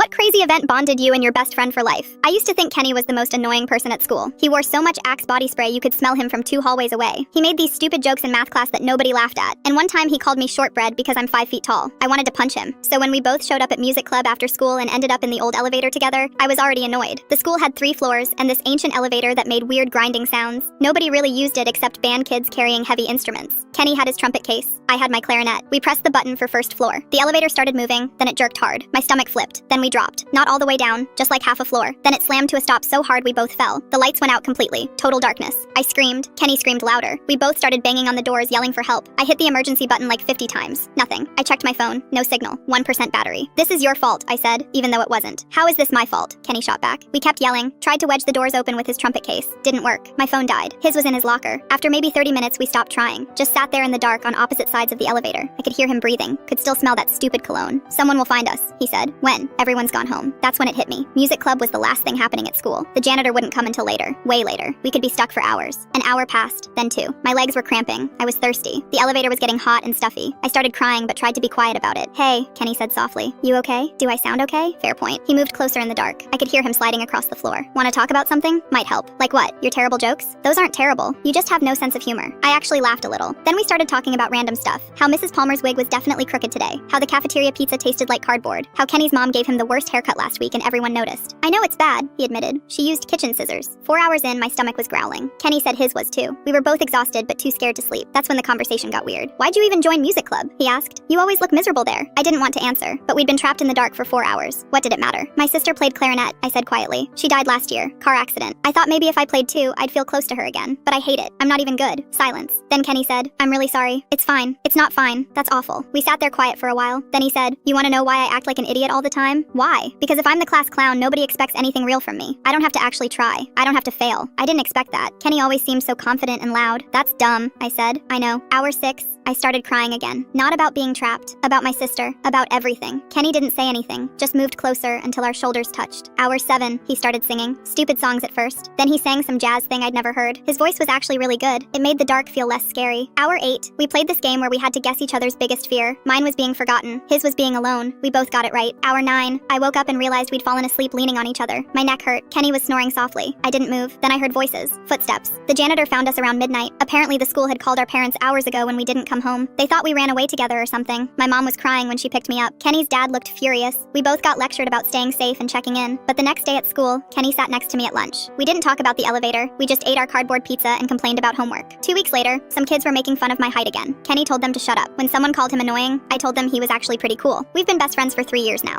What crazy event bonded you and your best friend for life? I used to think Kenny was the most annoying person at school. He wore so much Axe body spray you could smell him from 2 hallways away. He made these stupid jokes in math class that nobody laughed at. And one time he called me shortbread because I'm 5 feet tall. I wanted to punch him. So when we both showed up at music club after school and ended up in the old elevator together, I was already annoyed. The school had 3 floors and this ancient elevator that made weird grinding sounds. Nobody really used it except band kids carrying heavy instruments. Kenny had his trumpet case. I had my clarinet. We pressed the button for first floor. The elevator started moving, then it jerked hard. My stomach flipped. Then we dropped. Not all the way down, just like half a floor. Then it slammed to a stop so hard we both fell. The lights went out completely. Total darkness. I screamed. Kenny screamed louder. We both started banging on the doors, yelling for help. I hit the emergency button like 50 times. Nothing. I checked my phone. No signal. 1% battery. This is your fault, I said, even though it wasn't. How is this my fault? Kenny shot back. We kept yelling. Tried to wedge the doors open with his trumpet case. Didn't work. My phone died. His was in his locker. After maybe 30 minutes, we stopped trying. Just sat there in the dark on opposite sides of the elevator. I could hear him breathing. Could still smell that stupid cologne. Someone will find us, he said. When? Everyone's gone home. That's when it hit me. Music club was the last thing happening at school. The janitor wouldn't come until later. Way later. We could be stuck for hours. An hour passed, then 2. My legs were cramping. I was thirsty. The elevator was getting hot and stuffy. I started crying but tried to be quiet about it. Hey, Kenny said softly. You okay? Do I sound okay? Fair point. He moved closer in the dark. I could hear him sliding across the floor. Want to talk about something? Might help. Like what? Your terrible jokes? Those aren't terrible. You just have no sense of humor. I actually laughed a little. Then we started talking about random stuff. How Mrs. Palmer's wig was definitely crooked today. How the cafeteria pizza tasted like cardboard. How Kenny's mom gave him the worst haircut last week and everyone noticed. I know it's bad, he admitted. She used kitchen scissors. 4 hours in, my stomach was growling. Kenny said his was too. We were both exhausted but too scared to sleep. That's when the conversation got weird. Why'd you even join music club? He asked. You always look miserable there. I didn't want to answer, but we'd been trapped in the dark for 4 hours. What did it matter? My sister played clarinet, I said quietly. She died last year. Car accident. I thought maybe if I played too, I'd feel close to her again. But I hate it. I'm not even good. Silence. Then Kenny said, I'm really sorry. It's fine. It's not fine. That's awful. We sat there quiet for a while. Then he said, you want to know why I act like an idiot all the time? Why? Because if I'm the class clown, nobody expects anything real from me. I don't have to actually try. I don't have to fail. I didn't expect that. Kenny always seemed so confident and loud. That's dumb, I said. I know. Hour 6. I started crying again. Not about being trapped, about my sister, about everything. Kenny didn't say anything, just moved closer until our shoulders touched. Hour 7, he started singing. Stupid songs at first. Then he sang some jazz thing I'd never heard. His voice was actually really good. It made the dark feel less scary. Hour 8, we played this game where we had to guess each other's biggest fear. Mine was being forgotten. His was being alone. We both got it right. Hour 9, I woke up and realized we'd fallen asleep leaning on each other. My neck hurt. Kenny was snoring softly. I didn't move. Then I heard voices. Footsteps. The janitor found us around midnight. Apparently the school had called our parents hours ago when we didn't come home. They thought we ran away together or something. My mom was crying when she picked me up. Kenny's dad looked furious. We both got lectured about staying safe and checking in. But the next day at school, Kenny sat next to me at lunch. We didn't talk about the elevator. We just ate our cardboard pizza and complained about homework. 2 weeks later, some kids were making fun of my height again. Kenny told them to shut up. When someone called him annoying, I told them he was actually pretty cool. We've been best friends for 3 years now.